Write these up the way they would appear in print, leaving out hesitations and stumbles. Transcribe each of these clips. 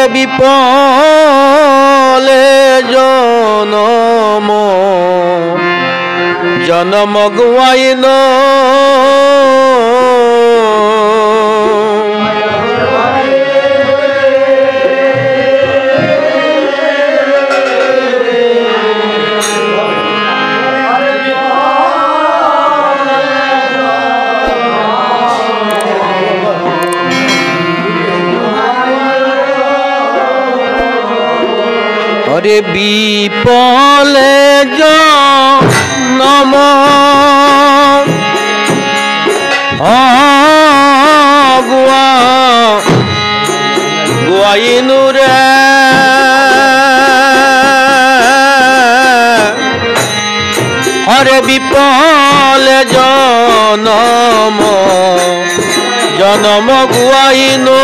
বিপলে জনম গুয়াইন হরে বিপলে জনম গুয়াইনু রে হরে বিপলে জনম গুয়াইনু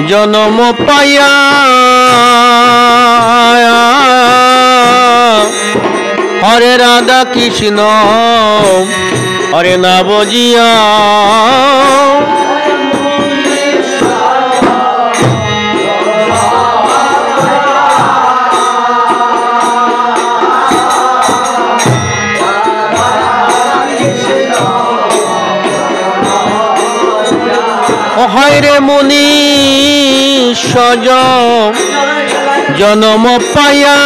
জনম পায়া হরে রাধা কৃষ্ণ হরে না বজিয়া হরে মুনি সজ জনম পায়া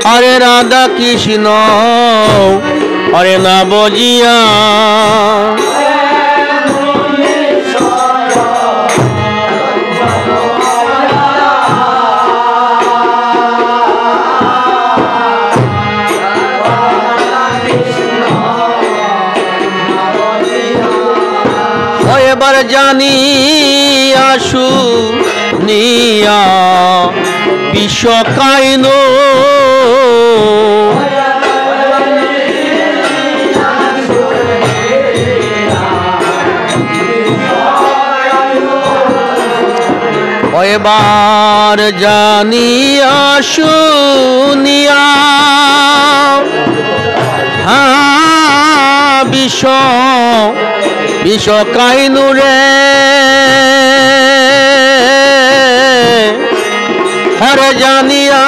হরে রাধা কৃষ্ণ হরে না বজিয়া এবার জানি আসু নিয়া বিশ্বকাইন এবার জানি আসু নিয়া বিশ্বকাইনু রে হরে জানিয়া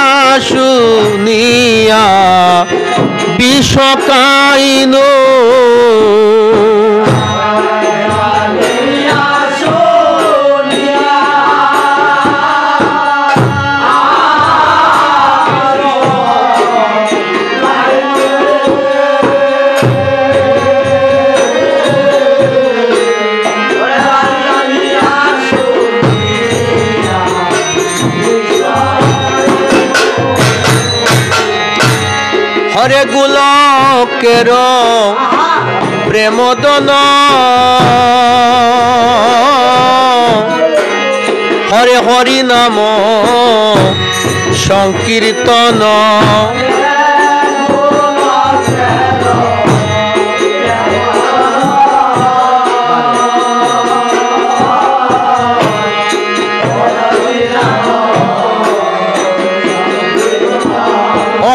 শুনিয়া বিশ্বকাইনু হরে গোলকের প্রেমদন হরে হরি নাম সংকীর্তন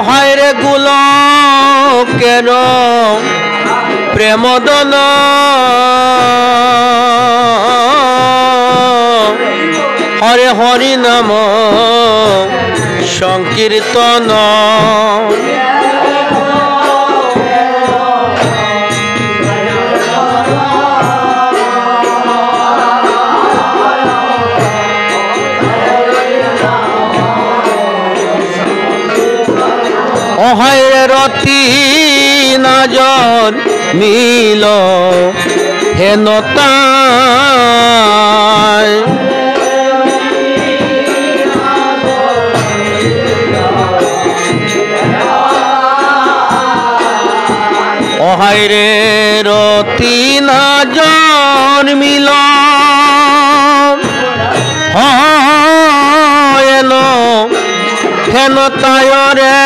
হরে গোলকের প্রেমদন হরে হরি নাম সংকীর্তন হরে রতি নজর মিল হেনতায় অহায় রে রতি না জন্মিল হেন হেন তায় রে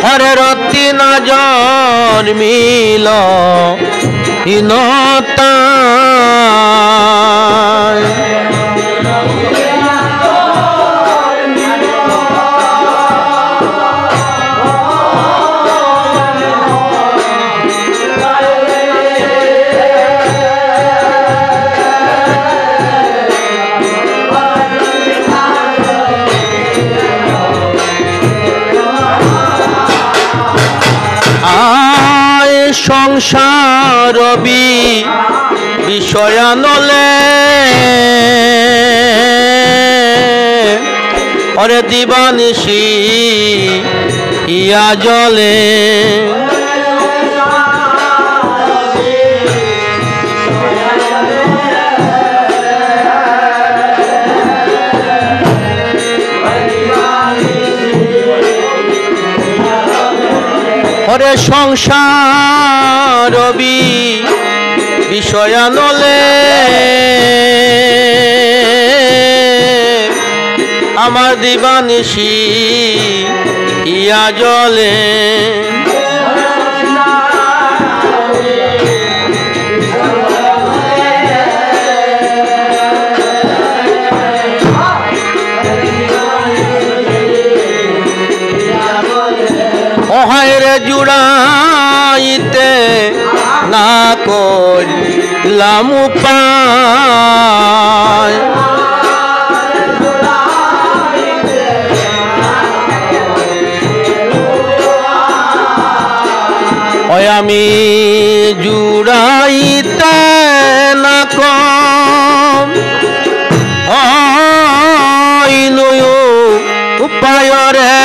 হরে রতি না জন্মিল হীনতা সংসার বিষয়ানলে ওরে দিবানিশি ইয়া জলে ওরে সংসার বিষয়ানলে আমার দিবানিশি ইয়া জলে অহায় রে জুড়াইতে না করলাম উপায় আমি জুড়াইতে না কম উপায় রে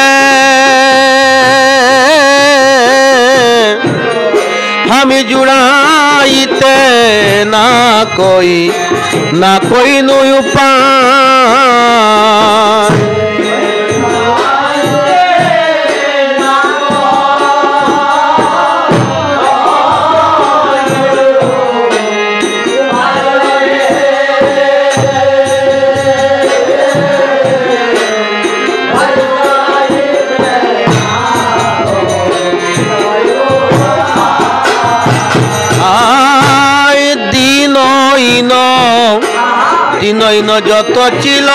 আমি জুড়াইতে না কই নই উপায় দিনইন যত ছিল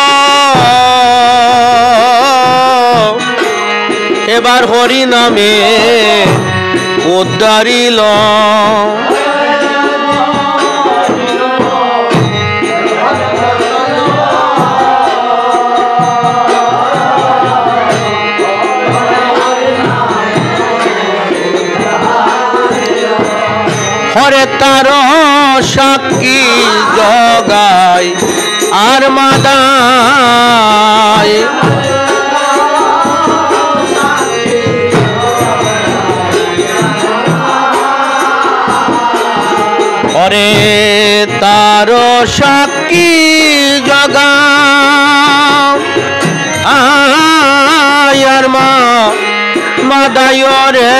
এবার হরি নামে উদ্ধারিল হরে তার সাক্ষী জগায় আর মাদায় হরে তার সাক্ষী জগায় আর মাদায় রে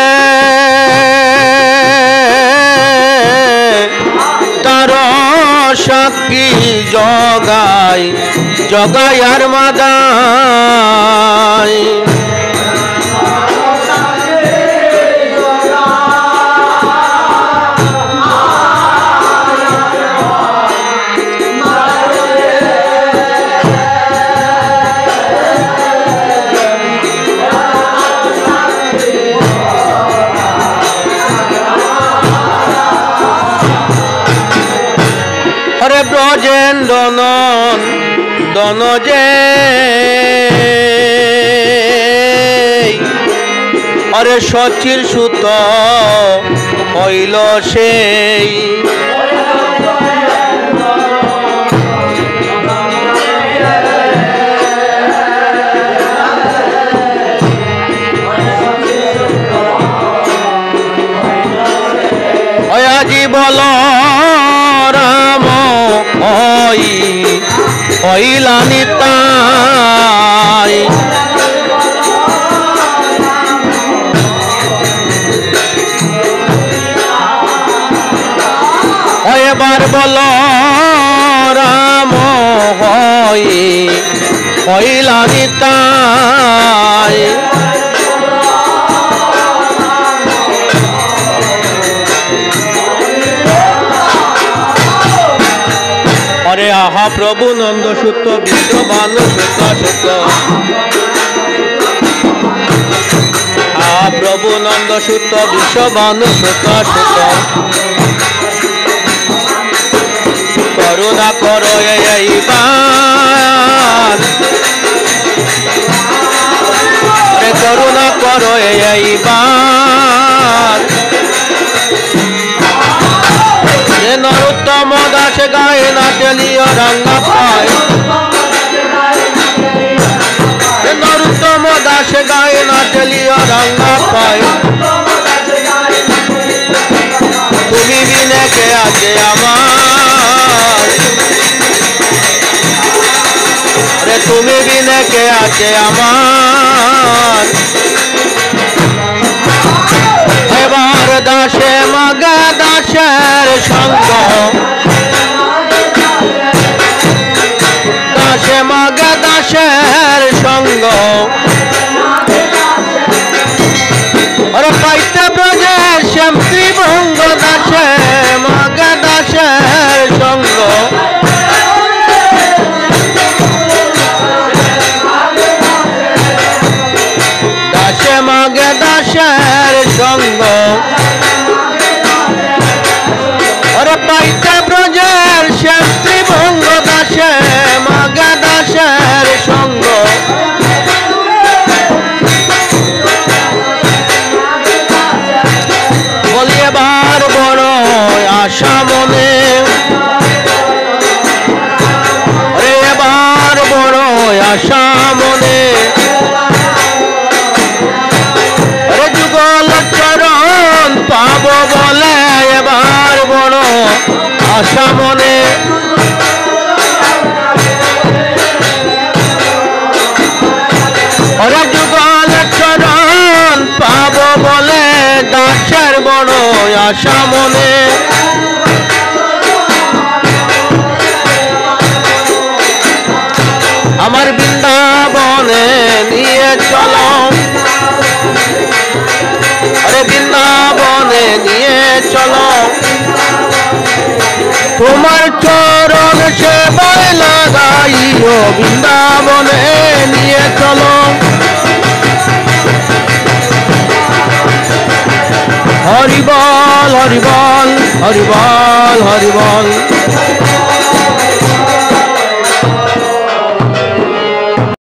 তার সাক্ষী জগায় আর মাদায় হরে ব্রজেন্দ্র নন্দন যে হরে সচির সুত হইল সেই আজি বল রাম হইলা নিতাই এবার বলো রাম হইলা নিতাই। अरे आहा प्रभु नंद सुत विश्वभान सुत सुत आहा प्रभु नंद सुत विश्वभान सुत सुत करुणा करो এইবার अरे करुणा करो এইবার नरोत्तम दास गाए नाचलियो रंगा पाए नरोत्तम दास गाए नाचलियो रंगा पाए তুমি বিনে কে আছে আমার আরে তুমি বিনে কে আছে আমার এবার দাসে মাগা দাসের সঙ্গ দাসে মাগা দাসের সঙ্গ ওরে পাইতে ব্রজের শ্যাম ত্রিভঙ্গ দাসে মাগা দাসের সঙ্গ দাসে মাগে দাসের সঙ্গ ওরে পাইতে ব্রজের শ্যাম ত্রিভঙ্গ দাসে মাগে দাসের সঙ্গ বলি এবার বড় আশা মনে ওরে এবার বড় আশা মনে ওরে যুগল চরণ পাবো বলে এবার বড় আশা মনে ওরে যুগল চরণ পাবো বলে দাসের বড় আশা মনে আমার বৃন্দাবনে নিয়ে চলো अरे বৃন্দাবনে নিয়ে চলো তোমার চরণ সেবায় লাগাইও বৃন্দাবনে নিয়ে চলো হরি বল হরি বল হরি বল হরি বল